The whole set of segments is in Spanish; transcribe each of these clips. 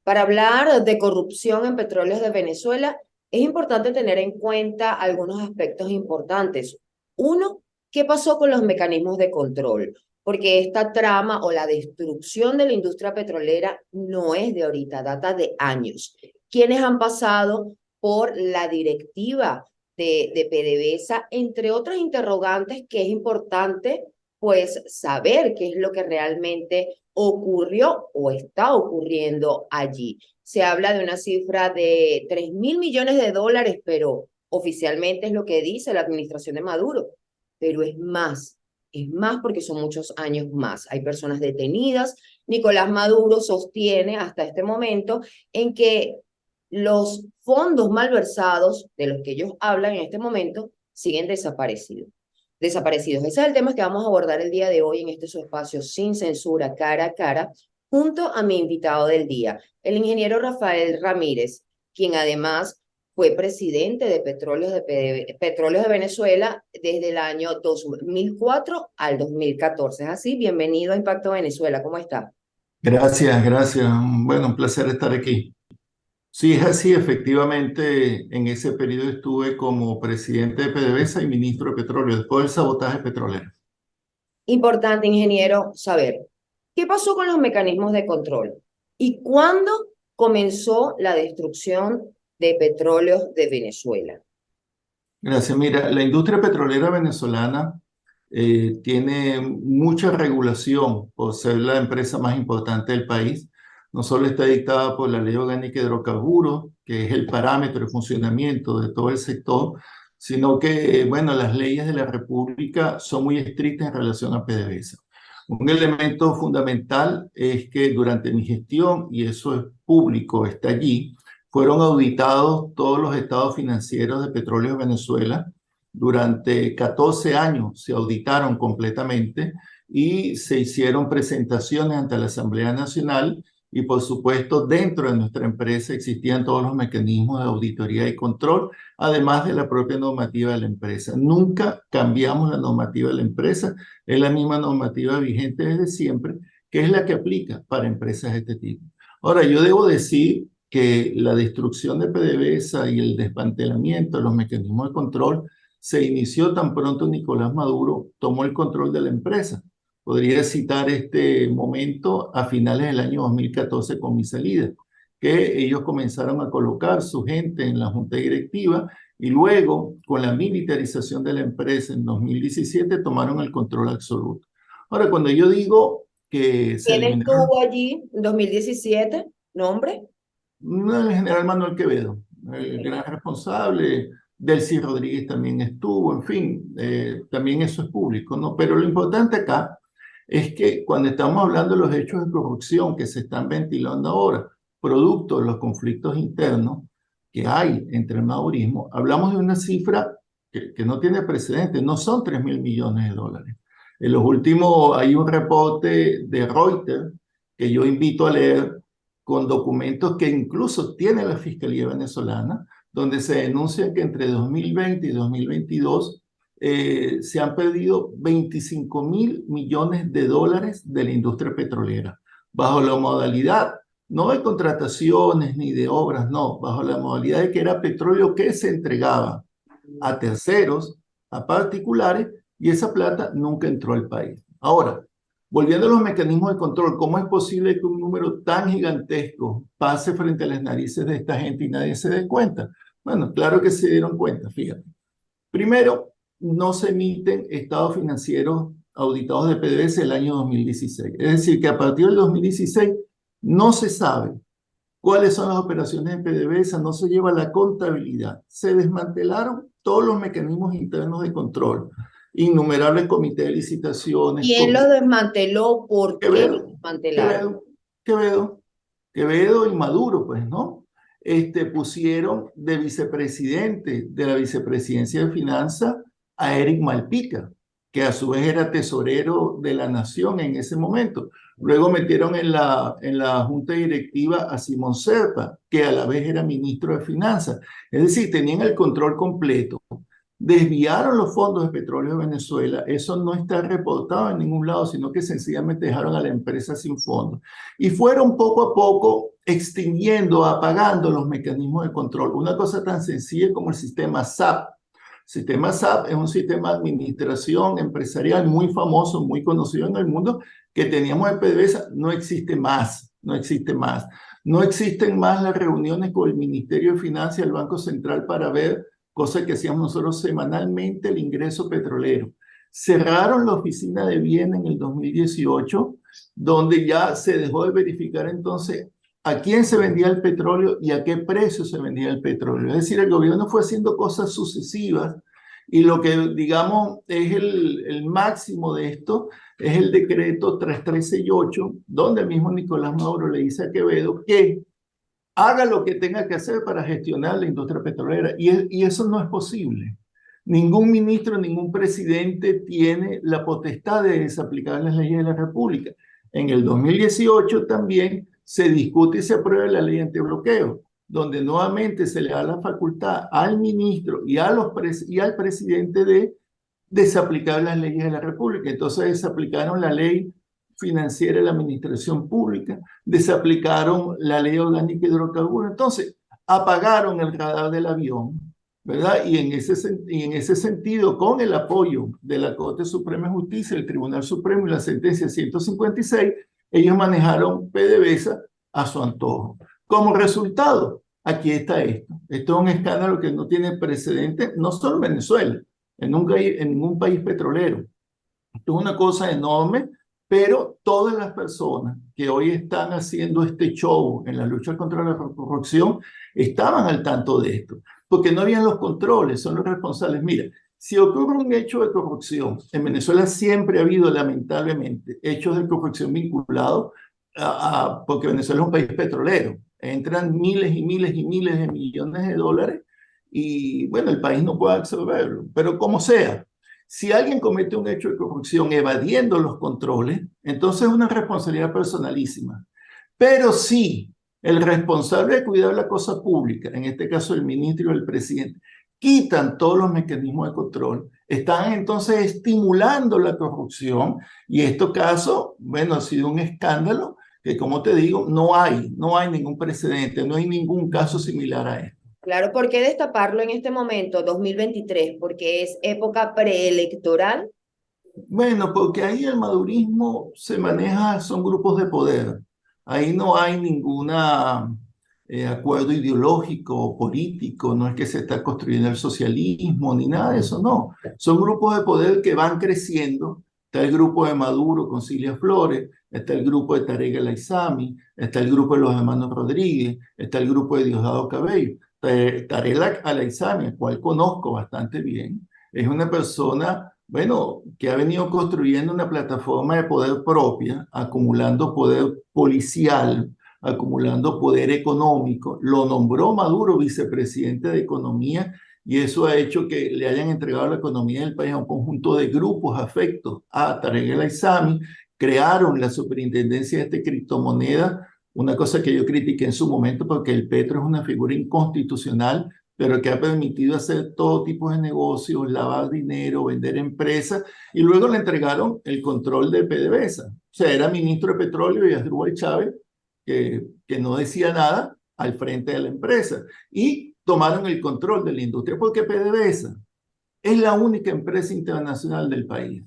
Para hablar de corrupción en Petróleos de Venezuela, es importante tener en cuenta algunos aspectos importantes. Uno, ¿qué pasó con los mecanismos de control? Porque esta trama o la destrucción de la industria petrolera no es de ahorita, data de años. ¿Quiénes han pasado por la directiva de PDVSA? Entre otros interrogantes que es importante pues saber qué es lo que realmente ocurrió o está ocurriendo allí. Se habla de una cifra de 3.000 millones de dólares, pero oficialmente es lo que dice la administración de Maduro, pero es más porque son muchos años más. Hay personas detenidas. Nicolás Maduro sostiene hasta este momento en que los fondos malversados de los que ellos hablan en este momento siguen desaparecidos. Ese es el tema que vamos a abordar el día de hoy en este su espacio sin censura, cara a cara, junto a mi invitado del día, el ingeniero Rafael Ramírez, quien además fue presidente de Petróleos de Venezuela desde el año 2004 al 2014. ¿Es así? Bienvenido a Impacto Venezuela. ¿Cómo está? Gracias, gracias. Bueno, un placer estar aquí. Sí, es así, efectivamente, en ese periodo estuve como presidente de PDVSA y ministro de Petróleo, después del sabotaje petrolero. Importante, ingeniero, saber qué pasó con los mecanismos de control y cuándo comenzó la destrucción de Petróleos de Venezuela. Gracias. Mira, la industria petrolera venezolana tiene mucha regulación por ser la empresa más importante del país. No solo está dictada por la Ley Orgánica de Hidrocarburos, que es el parámetro de funcionamiento de todo el sector, sino que, bueno, las leyes de la República son muy estrictas en relación a PDVSA. Un elemento fundamental es que durante mi gestión, y eso es público, está allí, fueron auditados todos los estados financieros de Petróleo de Venezuela. Durante 14 años se auditaron completamente y se hicieron presentaciones ante la Asamblea Nacional y por supuesto dentro de nuestra empresa existían todos los mecanismos de auditoría y control, además de la propia normativa de la empresa. Nunca cambiamos la normativa de la empresa, es la misma normativa vigente desde siempre, que es la que aplica para empresas de este tipo. Ahora, yo debo decir que la destrucción de PDVSA y el desmantelamiento de los mecanismos de control se inició tan pronto Nicolás Maduro tomó el control de la empresa. Podría citar este momento a finales del año 2014 con mi salida, que ellos comenzaron a colocar su gente en la junta directiva y luego, con la militarización de la empresa en 2017, tomaron el control absoluto. Ahora, cuando yo digo que se ¿Quién eliminaron, estuvo allí en 2017? ¿Nombre? el general Manuel Quevedo, el gran responsable, Delcy Rodríguez también estuvo, en fin, también eso es público, ¿no? Pero lo importante acá es que cuando estamos hablando de los hechos de corrupción que se están ventilando ahora, producto de los conflictos internos que hay entre el madurismo, hablamos de una cifra que no tiene precedentes, no son 3.000 millones de dólares. En los últimos, hay un reporte de Reuters que yo invito a leer con documentos que incluso tiene la Fiscalía venezolana, donde se denuncia que entre 2020 y 2022 se han perdido 25.000 millones de dólares de la industria petrolera, bajo la modalidad, no de contrataciones ni de obras, no, bajo la modalidad de que era petróleo que se entregaba a terceros, a particulares, y esa plata nunca entró al país. Ahora, volviendo a los mecanismos de control, ¿cómo es posible que un número tan gigantesco pase frente a las narices de esta gente y nadie se dé cuenta? Bueno, claro que se dieron cuenta, fíjate. Primero, no se emiten estados financieros auditados de PDVSA el año 2016. Es decir, que a partir del 2016 no se sabe cuáles son las operaciones de PDVSA, no se lleva la contabilidad. Se desmantelaron todos los mecanismos internos de control, innumerables comités de licitaciones, ¿Quién lo desmanteló? ¿Por qué lo Quevedo, desmantelaron? Quevedo, Quevedo, Quevedo y Maduro, pues, ¿no? Pusieron de vicepresidente de la vicepresidencia de Finanzas a Eric Malpica, que a su vez era tesorero de la nación en ese momento. Luego metieron en la junta directiva a Simón Serpa, que a la vez era ministro de Finanzas. Es decir, tenían el control completo. Desviaron los fondos de petróleo de Venezuela, eso no está reportado en ningún lado, sino que sencillamente dejaron a la empresa sin fondos. Y fueron poco a poco extinguiendo, apagando los mecanismos de control. Una cosa tan sencilla como el sistema SAP. El sistema SAP es un sistema de administración empresarial muy famoso, muy conocido en el mundo, que teníamos en PDVSA, no existe más, no existe más. No existen más las reuniones con el Ministerio de Finanzas y el Banco Central para ver cosas que hacíamos nosotros semanalmente, el ingreso petrolero. Cerraron la oficina de Viena en el 2018, donde ya se dejó de verificar entonces a quién se vendía el petróleo y a qué precio se vendía el petróleo. Es decir, el gobierno fue haciendo cosas sucesivas y lo que, digamos, es el máximo de esto es el decreto 3368, donde el mismo Nicolás Maduro le dice a Quevedo que haga lo que tenga que hacer para gestionar la industria petrolera. Y eso no es posible. Ningún ministro, ningún presidente tiene la potestad de desaplicar las leyes de la República. En el 2018 también se discute y se aprueba la ley antibloqueo, donde nuevamente se le da la facultad al ministro y al presidente de desaplicar las leyes de la República. Entonces desaplicaron la ley financiera de la administración pública, desaplicaron la ley orgánica de hidrocarburos. Entonces apagaron el radar del avión, ¿verdad? Y en ese sentido, con el apoyo de la Corte Suprema de Justicia, el Tribunal Supremo y la sentencia 156, ellos manejaron PDVSA a su antojo. Como resultado, aquí está esto. Esto es un escándalo que no tiene precedente, no solo en Venezuela, en ningún país petrolero. Esto es una cosa enorme, pero todas las personas que hoy están haciendo este show en la lucha contra la corrupción estaban al tanto de esto, porque no habían los controles, son los responsables. Mira, si ocurre un hecho de corrupción, en Venezuela siempre ha habido, lamentablemente, hechos de corrupción vinculados porque Venezuela es un país petrolero. Entran miles y miles y miles de millones de dólares y, bueno, el país no puede absorberlo. Pero como sea, si alguien comete un hecho de corrupción evadiendo los controles, entonces es una responsabilidad personalísima. Pero si el responsable de cuidar la cosa pública, en este caso el ministro o el presidente, quitan todos los mecanismos de control, están entonces estimulando la corrupción y este caso, bueno, ha sido un escándalo que, como te digo, no hay ningún precedente, no hay ningún caso similar a esto. Claro, ¿por qué destaparlo en este momento, 2023? Porque es época preelectoral. Bueno, porque ahí el madurismo se maneja, son grupos de poder. Ahí no hay ninguna acuerdo ideológico o político, no es que se está construyendo el socialismo ni nada de eso, no. Son grupos de poder que van creciendo. Está el grupo de Maduro con Cilia Flores, está el grupo de Tarek El Aissami, está el grupo de los hermanos Rodríguez, está el grupo de Diosdado Cabello. Tarek El Aissami, al cual conozco bastante bien, es una persona, bueno, que ha venido construyendo una plataforma de poder propia, acumulando poder policial, acumulando poder económico. Lo nombró Maduro vicepresidente de Economía y eso ha hecho que le hayan entregado la economía del país a un conjunto de grupos afectos a Tarek El Aissami. Crearon la superintendencia de criptomoneda, una cosa que yo critiqué en su momento porque el Petro es una figura inconstitucional, pero que ha permitido hacer todo tipo de negocios, lavar dinero, vender empresas, y luego le entregaron el control de PDVSA. O sea, era ministro de Petróleo y Asdrúbal Chávez, que no decía nada al frente de la empresa. Y tomaron el control de la industria, porque PDVSA es la única empresa internacional del país.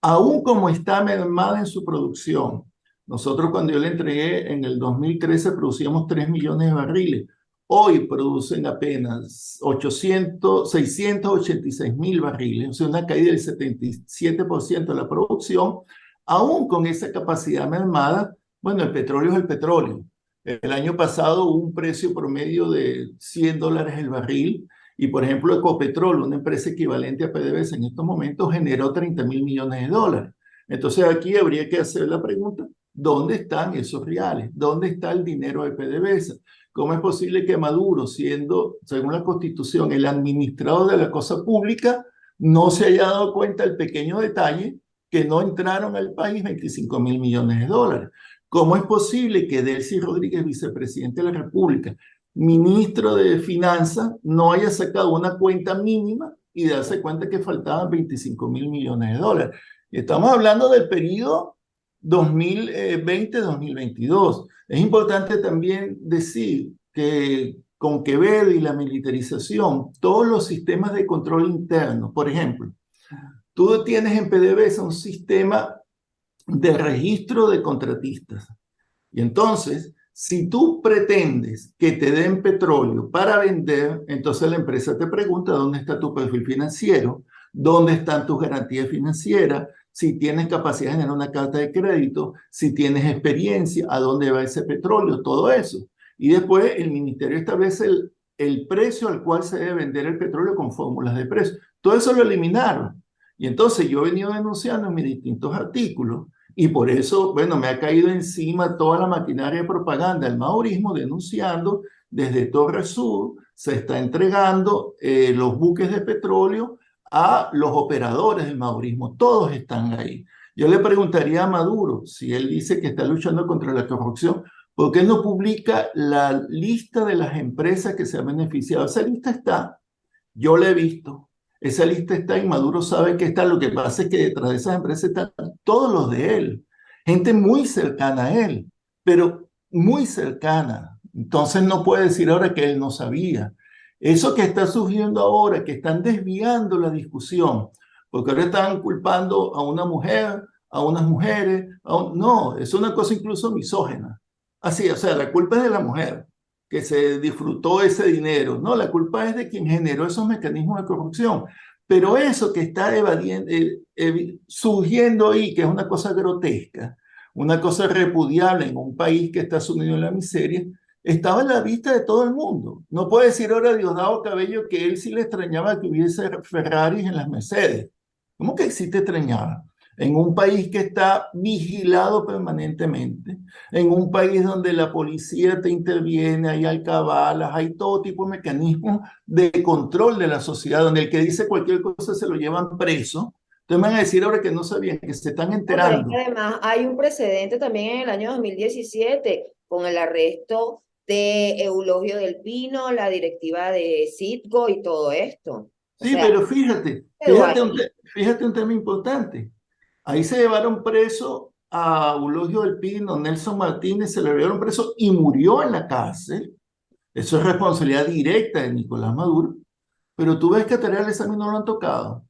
Aún como está mermada en su producción, nosotros cuando yo le entregué en el 2013 producíamos 3 millones de barriles. Hoy producen apenas 686.000 barriles, o sea, una caída del 77% de la producción. Aún con esa capacidad mermada, bueno, el petróleo es el petróleo. El año pasado hubo un precio promedio de $100 el barril y, por ejemplo, Ecopetrol, una empresa equivalente a PDVSA en estos momentos, generó 30.000 millones de dólares. Entonces aquí habría que hacer la pregunta, ¿dónde están esos reales? ¿Dónde está el dinero de PDVSA? ¿Cómo es posible que Maduro, siendo, según la Constitución, el administrador de la cosa pública, no se haya dado cuenta del pequeño detalle que no entraron al país 25.000 millones de dólares? ¿Cómo es posible que Delcy Rodríguez, vicepresidente de la República, ministro de Finanzas, no haya sacado una cuenta mínima y darse cuenta que faltaban 25.000 millones de dólares? Y estamos hablando del periodo 2020-2022. Es importante también decir que con Quevedo y la militarización, todos los sistemas de control interno, por ejemplo, tú tienes en PDVSA un sistema de registro de contratistas. Y entonces, si tú pretendes que te den petróleo para vender, entonces la empresa te pregunta dónde está tu perfil financiero, dónde están tus garantías financieras, si tienes capacidad de generar una carta de crédito, si tienes experiencia, a dónde va ese petróleo, todo eso. Y después el ministerio establece el precio al cual se debe vender el petróleo con fórmulas de precio. Todo eso lo eliminaron. Y entonces yo he venido denunciando en mis distintos artículos y por eso, bueno, me ha caído encima toda la maquinaria de propaganda del maorismo denunciando desde Torre Sur se está entregando los buques de petróleo a los operadores del maorismo. Todos están ahí. Yo le preguntaría a Maduro, si él dice que está luchando contra la corrupción, ¿por qué no publica la lista de las empresas que se han beneficiado? Esa lista está, yo la he visto. Esa lista está y Maduro sabe que está. Lo que pasa es que detrás de esas empresas están todos los de él. Gente muy cercana a él, pero muy cercana. Entonces no puede decir ahora que él no sabía. Eso que está surgiendo ahora, que están desviando la discusión, porque ahora están culpando a una mujer, a unas mujeres. No, es una cosa incluso misógena. Así, o sea, la culpa es de la mujer que se disfrutó ese dinero. No, la culpa es de quien generó esos mecanismos de corrupción. Pero eso que está evadiendo, surgiendo ahí, que es una cosa grotesca, una cosa repudiable en un país que está sumido en la miseria, estaba a la vista de todo el mundo. No puede decir ahora Diosdado Cabello que él sí le extrañaba que hubiese Ferraris en las Mercedes. ¿Cómo que sí te extrañaba? En un país que está vigilado permanentemente, en un país donde la policía te interviene, hay alcabalas, hay todo tipo de mecanismos de control de la sociedad, donde el que dice cualquier cosa se lo llevan preso. Entonces me van a decir ahora que no sabían, que se están No, pero es que enterando. además hay un precedente también en el año 2017 con el arresto de Eulogio del Pino, la directiva de Citgo y todo esto. O Sí, sea, pero fíjate, quedó ahí. fíjate un tema importante. Ahí se llevaron preso a Eulogio del Pino, Nelson Martínez, se le llevaron preso y murió en la cárcel. Eso es responsabilidad directa de Nicolás Maduro. Pero tú ves que a Tarea Lezama no lo han tocado.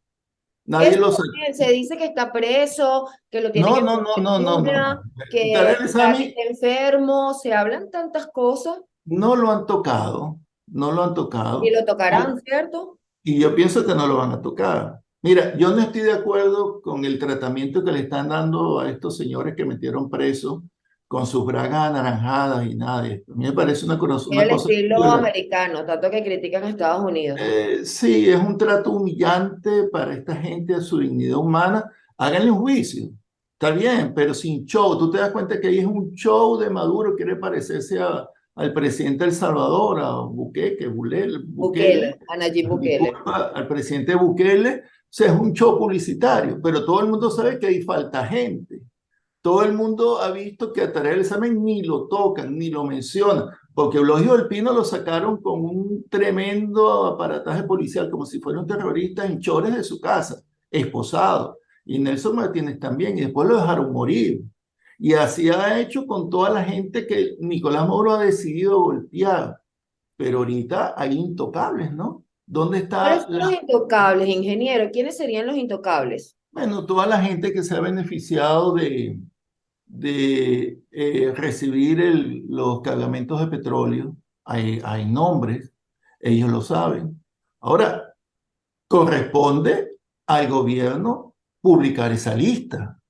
Nadie Eso lo sabe. también se dice que está preso, que lo tienen No, en no, no, no, no, no, cura, no. Tarea que está, Lezama enfermo, se hablan tantas cosas no lo han tocado, no lo han y tocado. lo tocarán, ¿cierto? Y yo pienso que no lo van a tocar. Mira, yo no estoy de acuerdo con el tratamiento que le están dando a estos señores que metieron presos con sus bragas anaranjadas y nada de esto. A mí me parece Es una el cosa estilo americano, tanto que critican a Estados Unidos. sí, es un trato humillante para esta gente a su dignidad humana. Háganle un juicio. Está bien, pero sin show. Tú te das cuenta que ahí es un show de Maduro, quiere parecerse al presidente de El Salvador, a Bukele, Bukele, Bukele, a Nayib Bukele. disculpa, al presidente Bukele. O sea, es un show publicitario, pero todo el mundo sabe que ahí falta gente. Todo el mundo ha visto que a Tarea del Examen ni lo tocan, ni lo mencionan, porque Eulogio del Pino lo sacaron con un tremendo aparataje policial, como si fuera un terrorista en chores de su casa, esposado. Y Nelson Martínez también, y después lo dejaron morir. Y así ha hecho con toda la gente que Nicolás Maduro ha decidido golpear. Pero ahorita hay intocables, ¿no? ¿Dónde ¿Cuáles está son los intocables, ingeniero? ¿Quiénes serían los intocables? bueno, toda la gente que se ha beneficiado de recibir los cargamentos de petróleo? Hay nombres, ellos lo saben. Ahora, corresponde al gobierno publicar esa lista.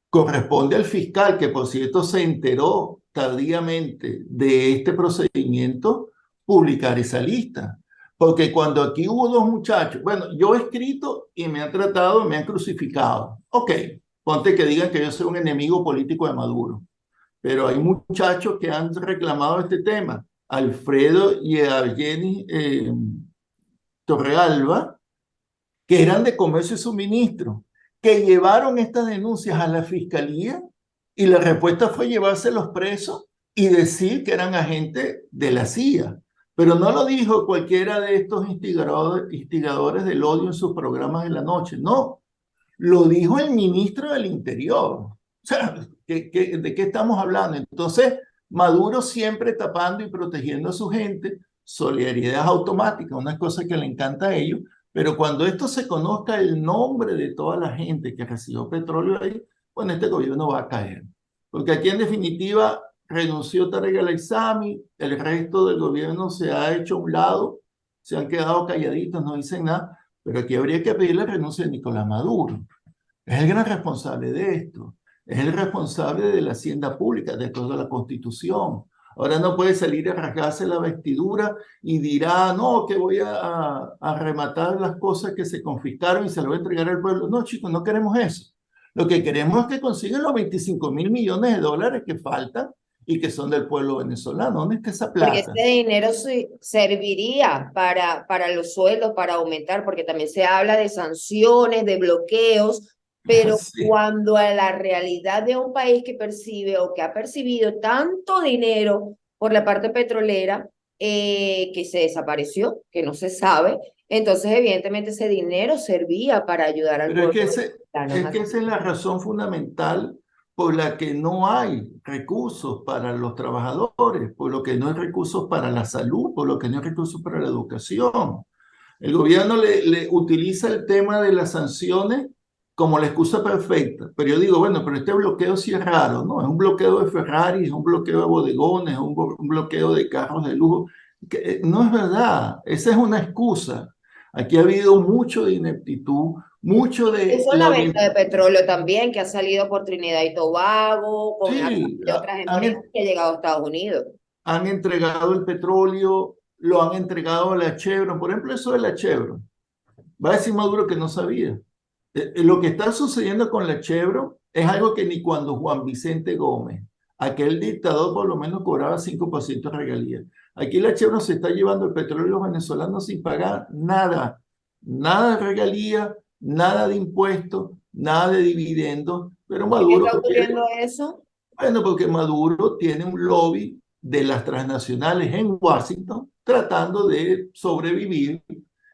Corresponde al fiscal, que por cierto se enteró tardíamente de este procedimiento, publicar esa lista. Porque cuando aquí hubo dos muchachos, bueno, yo he escrito y me han tratado, me han crucificado. Ok, ponte que digan que yo soy un enemigo político de Maduro, pero hay muchachos que han reclamado este tema. Alfredo y Jenny Torrealba, que eran de comercio y suministro, que llevaron estas denuncias a la fiscalía y la respuesta fue llevárselos presos y decir que eran agentes de la CIA. Pero no lo dijo cualquiera de estos instigadores del odio en sus programas de la noche, no, lo dijo el ministro del Interior. O sea, ¿De qué estamos hablando? Entonces, Maduro siempre tapando y protegiendo a su gente, solidaridad automática, una cosa que le encanta a ellos, pero cuando esto se conozca el nombre de toda la gente que recibió petróleo ahí, bueno, este gobierno va a caer. Porque aquí en definitiva renunció Tarek El-Aissami, el resto del gobierno se ha hecho a un lado, se han quedado calladitos, no dicen nada, pero aquí habría que pedir la renuncia de Nicolás Maduro. Es el gran responsable de esto, es el responsable de la hacienda pública, de toda la Constitución. Ahora no puede salir a rasgarse la vestidura y dirá, no, que voy a rematar las cosas que se confiscaron y se lo voy a entregar al pueblo. No, chicos, no queremos eso. Lo que queremos es que consigan los 25.000 millones de dólares que faltan y que son del pueblo venezolano. ¿Dónde está esa Porque ese plata? dinero serviría para los sueldos, para aumentar, porque también se habla de sanciones, de bloqueos, pero Sí. cuando a la realidad de un país que percibe o que ha percibido tanto dinero por la parte petrolera, que se desapareció, que no se sabe, entonces evidentemente ese dinero servía para ayudar al Pero es pueblo que, venezolano. es que esa es la razón fundamental por la que no hay recursos para los trabajadores, por lo que no hay recursos para la salud, por lo que no hay recursos para la educación. El gobierno le utiliza el tema de las sanciones como la excusa perfecta. Pero yo digo, bueno, pero este bloqueo sí es raro, ¿no? Es un bloqueo de Ferrari, es un bloqueo de bodegones, es un bloqueo de carros de lujo. No es verdad, esa es una excusa. Aquí ha habido mucho de ineptitud, mucho de Eso es la la venta de petróleo también, que ha salido por Trinidad y Tobago, con a través sí, de otras empresas que ha llegado a Estados Unidos. han entregado el petróleo, lo han entregado a la Chevron. Por ejemplo, eso de la Chevron. Va a decir Maduro que no sabía. Lo que está sucediendo con la Chevron es algo que ni cuando Juan Vicente Gómez, aquel dictador, por lo menos cobraba 5% de regalías. Aquí la Chevron se está llevando el petróleo de los venezolanos sin pagar nada, nada de regalías, nada de impuestos, nada de dividendos, pero ¿Por qué Maduro está ocurriendo quiere, eso? bueno, porque Maduro tiene un lobby de las transnacionales en Washington tratando de sobrevivir.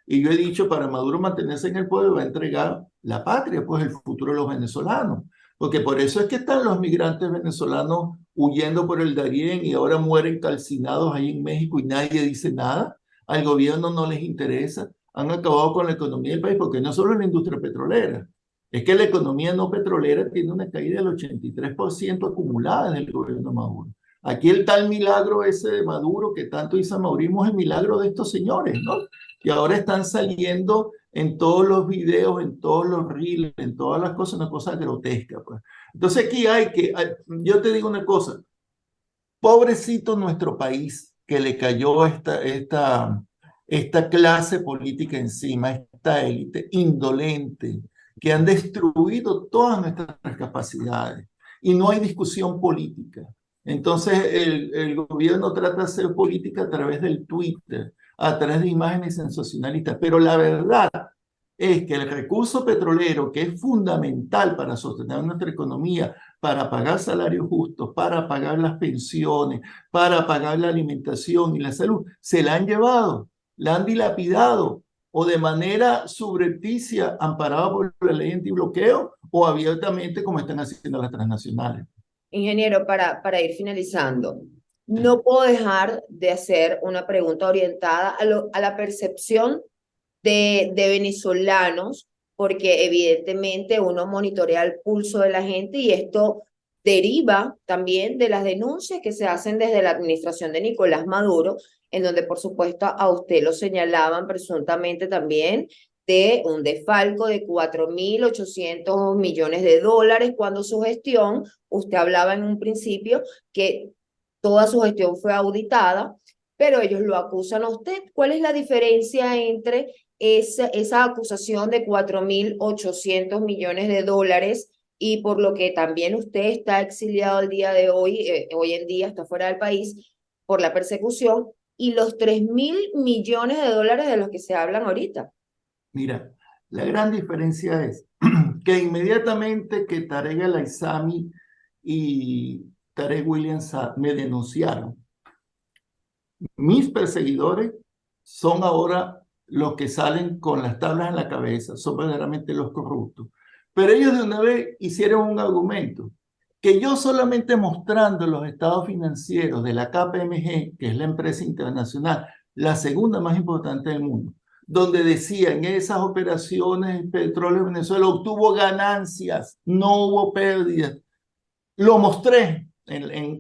Y yo he dicho, para Maduro mantenerse en el poder va a entregar la patria, pues el futuro de los venezolanos. Porque por eso es que están los migrantes venezolanos huyendo por el Darién y ahora mueren calcinados ahí en México y nadie dice nada. Al gobierno no les interesa. Han acabado con la economía del país porque no solo la industria petrolera, es que la economía no petrolera tiene una caída del 83% acumulada en el gobierno de Maduro. Aquí el tal milagro ese de Maduro que tanto dice Mauricio es el milagro de estos señores, ¿no? Que ahora están saliendo en todos los videos, en todos los reels, en todas las cosas, una cosa grotesca, pues. Entonces aquí yo te digo una cosa, pobrecito nuestro país que le cayó esta clase política encima, esta élite indolente, que han destruido todas nuestras capacidades y no hay discusión política. Entonces el gobierno trata de hacer política a través del Twitter, a través de imágenes sensacionalistas, pero la verdad es que el recurso petrolero, que es fundamental para sostener nuestra economía, para pagar salarios justos, para pagar las pensiones, para pagar la alimentación y la salud, se la han llevado, la han dilapidado o de manera subrepticia, amparada por la ley antibloqueo o abiertamente como están haciendo las transnacionales. Ingeniero, para ir finalizando, no puedo dejar de hacer una pregunta orientada a la percepción de venezolanos, porque evidentemente uno monitorea el pulso de la gente y esto deriva también de las denuncias que se hacen desde la administración de Nicolás Maduro, en donde por supuesto a usted lo señalaban presuntamente también de un desfalco de 4.800 millones de dólares cuando su gestión, usted hablaba en un principio que toda su gestión fue auditada, pero ellos lo acusan a usted. ¿Cuál es la diferencia entre esa acusación de 4.800 millones de dólares y por lo que también usted está exiliado el día de hoy, hoy en día está fuera del país por la persecución, y los 3.000 millones de dólares de los que se hablan ahorita? Mira, la gran diferencia es que inmediatamente que Tarek El-Aissami y Tarek William Saab me denunciaron, mis perseguidores son ahora los que salen con las tablas en la cabeza, son verdaderamente los corruptos. Pero ellos de una vez hicieron un argumento. que yo solamente mostrando los estados financieros de la KPMG, que es la empresa internacional, la segunda más importante del mundo, donde decía en esas operaciones Petróleo de Venezuela obtuvo ganancias, no hubo pérdidas. Lo mostré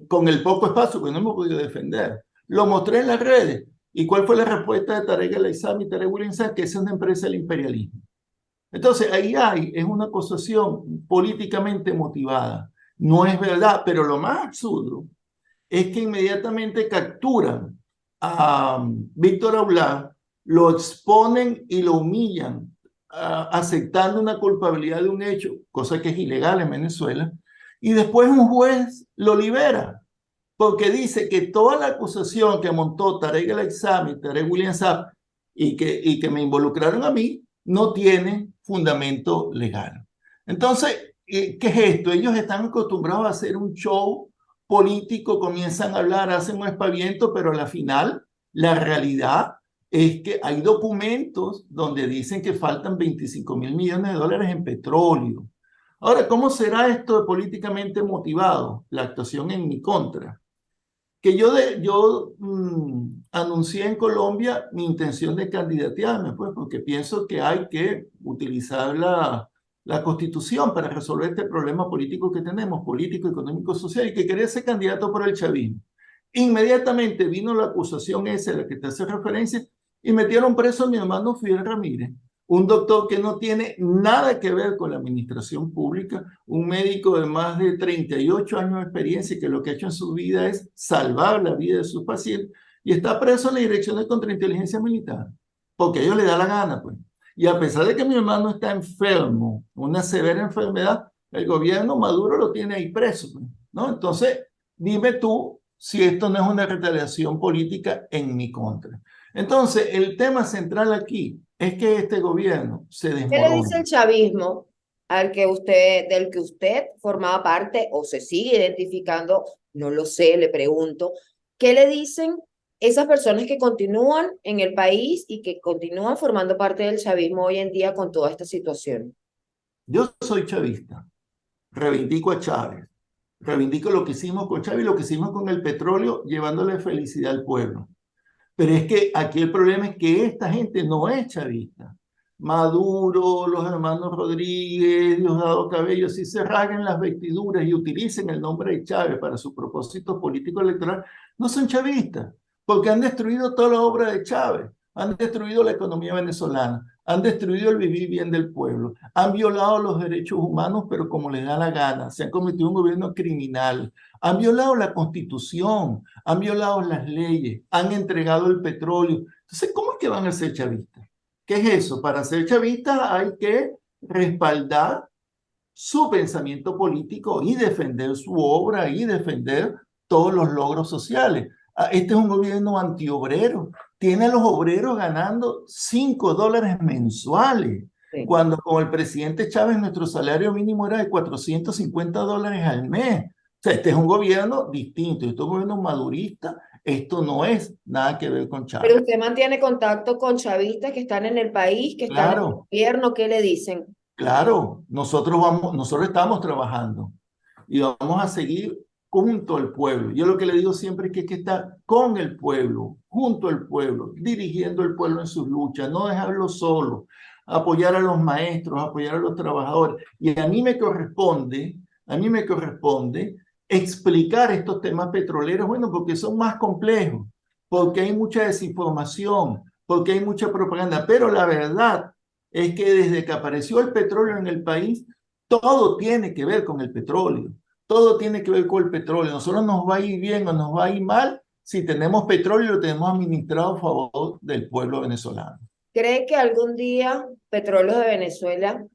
con el poco espacio, que no me he podido defender. Lo mostré en las redes. ¿Y cuál fue la respuesta de Tarek El Aissami y Tarek William Saab? Que es una empresa del imperialismo. Entonces, es una acusación políticamente motivada. No es verdad, pero lo más absurdo es que inmediatamente capturan a Víctor Aulá, lo exponen y lo humillan, aceptando una culpabilidad de un hecho, cosa que es ilegal en Venezuela, y después un juez lo libera, porque dice que toda la acusación que montó Tarek El Aissami y Tarek William Saab y que me involucraron a mí, no tiene fundamento legal. Entonces, ¿qué es esto? Ellos están acostumbrados a hacer un show político, comienzan a hablar, hacen un espaviento, pero a la final, la realidad es que hay documentos donde dicen que faltan 25.000 millones de dólares en petróleo. Ahora, ¿cómo será esto de políticamente motivado? La actuación en mi contra. Que yo anuncié en Colombia mi intención de candidatearme, pues, porque pienso que hay que utilizar la Constitución para resolver este problema político que tenemos, político, económico, social, y que quería ser candidato por el chavismo. Inmediatamente vino la acusación esa a la que te hace referencia y metieron preso a mi hermano Fidel Ramírez, un doctor que no tiene nada que ver con la administración pública, un médico de más de 38 años de experiencia y que lo que ha hecho en su vida es salvar la vida de sus pacientes y está preso en la Dirección de Contrainteligencia Militar, porque a ellos les da la gana, pues. Y a pesar de que mi hermano está enfermo, una severa enfermedad, el gobierno Maduro lo tiene ahí preso, pues, ¿no? Entonces, dime tú si esto no es una retaliación política en mi contra. Entonces, el tema central aquí es que este gobierno se ¿Qué le dice desmorona. el chavismo del que usted formaba parte o se sigue identificando? No lo sé, le pregunto. ¿Qué le dicen esas personas que continúan en el país y que continúan formando parte del chavismo hoy en día con toda esta situación? Yo soy chavista, reivindico a Chávez, reivindico lo que hicimos con Chávez y lo que hicimos con el petróleo, llevándole felicidad al pueblo. Pero es que aquí el problema es que esta gente no es chavista. Maduro, los hermanos Rodríguez, Diosdado Cabello, si se rasguen las vestiduras y utilicen el nombre de Chávez para su propósito político electoral, no son chavistas, porque han destruido toda la obra de Chávez, han destruido la economía venezolana, han destruido el vivir bien del pueblo, han violado los derechos humanos, pero como les da la gana, se han cometido un gobierno criminal, han violado la Constitución, han violado las leyes, han entregado el petróleo. Entonces, ¿cómo es que van a ser chavistas? ¿Qué es eso? Para ser chavistas hay que respaldar su pensamiento político y defender su obra y defender todos los logros sociales. Este es un gobierno antiobrero. Tiene a los obreros ganando $5 mensuales. Sí. Cuando con el presidente Chávez nuestro salario mínimo era de $450 al mes. O sea, este es un gobierno distinto, este es un gobierno madurista, esto no es nada que ver con Pero Chávez. usted mantiene contacto con chavistas que están en el país, que están en el Claro, gobierno, ¿qué le dicen? claro, nosotros estamos trabajando y vamos a seguir junto al pueblo. Yo lo que le digo siempre es que hay que estar con el pueblo, junto al pueblo, dirigiendo al pueblo en sus luchas, no dejarlo solo, apoyar a los maestros, apoyar a los trabajadores. Y a mí me corresponde explicar estos temas petroleros, bueno, porque son más complejos, porque hay mucha desinformación, porque hay mucha propaganda, pero la verdad es que desde que apareció el petróleo en el país, todo tiene que ver con el petróleo. Todo tiene que ver con el petróleo. Nosotros nos va a ir bien o nos va a ir mal si tenemos petróleo y lo tenemos administrado a favor del pueblo venezolano. ¿Cree que algún día Petróleos de Venezuela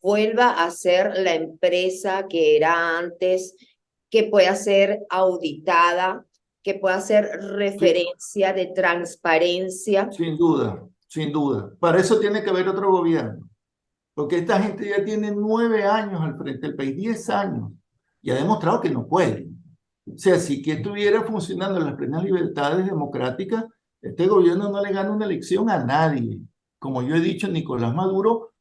vuelva a ser la empresa que era antes, que pueda ser auditada, que pueda ser Sí, referencia de transparencia? sin duda, sin duda. Para eso tiene que haber otro gobierno, porque esta gente ya tiene 9 años al frente del país, 10 años, y ha demostrado que no puede. O sea, si que estuviera funcionando las plenas libertades democráticas, este gobierno no le gana una elección a nadie. Como yo he dicho, Nicolás Maduro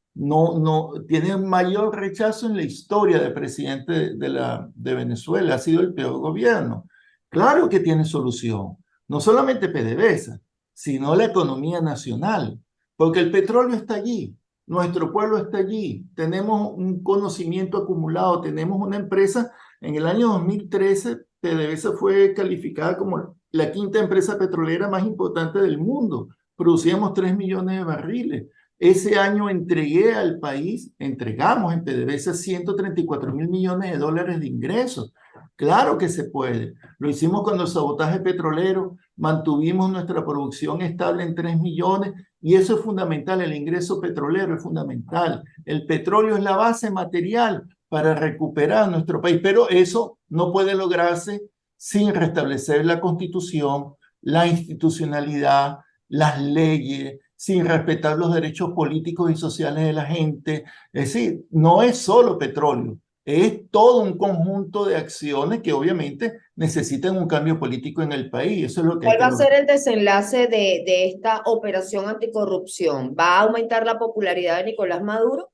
tiene mayor rechazo en la historia de presidente de Venezuela, ha sido el peor gobierno. Claro que tiene solución, no solamente PDVSA, sino la economía nacional, porque el petróleo está allí, nuestro pueblo está allí, tenemos un conocimiento acumulado, tenemos una empresa, en el año 2013 PDVSA fue calificada como la quinta empresa petrolera más importante del mundo, producíamos 3 millones de barriles. Ese año entregamos en PDVSA 134 mil millones de dólares de ingresos. Claro que se puede. Lo hicimos con el sabotaje petrolero, mantuvimos nuestra producción estable en 3 millones y eso es fundamental, el ingreso petrolero es fundamental. El petróleo es la base material para recuperar nuestro país, pero eso no puede lograrse sin restablecer la constitución, la institucionalidad, las leyes, sin respetar los derechos políticos y sociales de la gente. Es decir, no es solo petróleo, es todo un conjunto de acciones que obviamente necesitan un cambio político en el país. Eso es lo que hay ¿Cuál que va a lograr. ser el desenlace de esta operación anticorrupción? ¿Va a aumentar la popularidad de Nicolás Maduro?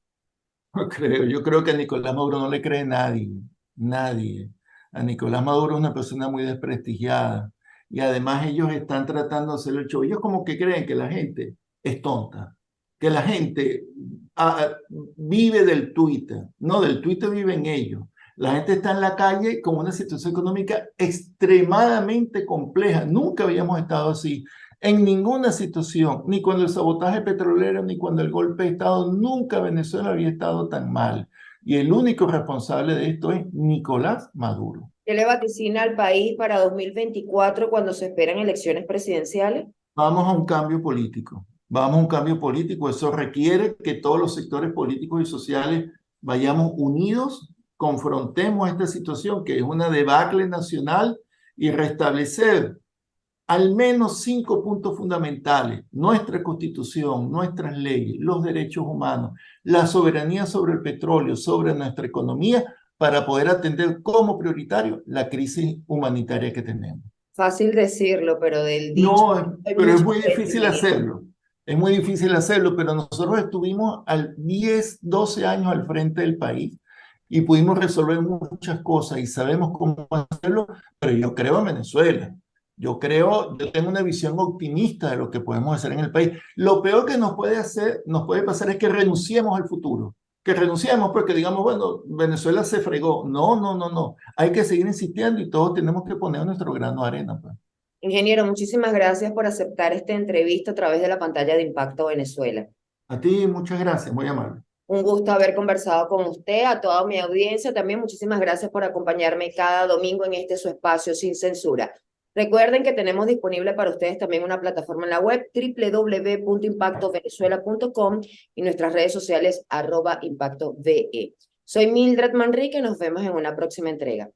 No creo, yo creo que a Nicolás Maduro no le cree nadie, nadie. A Nicolás Maduro es una persona muy desprestigiada y además ellos están tratando de hacer el show. Ellos como que creen que la gente es tonta, que la gente vive del Twitter, no, del Twitter viven ellos. La gente está en la calle con una situación económica extremadamente compleja. Nunca habíamos estado así. En ninguna situación, ni cuando el sabotaje petrolero, ni cuando el golpe de Estado, nunca Venezuela había estado tan mal. Y el único responsable de esto es Nicolás Maduro. ¿Qué le vaticina al país para 2024 cuando se esperan elecciones presidenciales? Vamos a un cambio político. Vamos a un cambio político. Eso requiere que todos los sectores políticos y sociales vayamos unidos, confrontemos esta situación que es una debacle nacional y restablecer al menos 5 puntos fundamentales: nuestra constitución, nuestras leyes, los derechos humanos, la soberanía sobre el petróleo, sobre nuestra economía, para poder atender como prioritario la crisis humanitaria que tenemos. Fácil decirlo, pero del dicho No, hay pero es mucho muy difícil crecimiento. hacerlo. Es muy difícil hacerlo, pero nosotros estuvimos al 10, 12 años al frente del país y pudimos resolver muchas cosas y sabemos cómo hacerlo, pero yo creo en Venezuela. Yo tengo una visión optimista de lo que podemos hacer en el país. Lo peor que nos puede pasar es que renunciemos al futuro, que renunciemos porque digamos, bueno, Venezuela se fregó. No, no, no, no. Hay que seguir insistiendo y todos tenemos que poner nuestro grano de arena, pues. Ingeniero, muchísimas gracias por aceptar esta entrevista a través de la pantalla de Impacto Venezuela. A ti, muchas gracias, muy amable. Un gusto haber conversado con usted, a toda mi audiencia. También muchísimas gracias por acompañarme cada domingo en este su espacio sin censura. Recuerden que tenemos disponible para ustedes también una plataforma en la web www.impactovenezuela.com y nuestras redes sociales @impactove. Soy Mildred Manrique, nos vemos en una próxima entrega.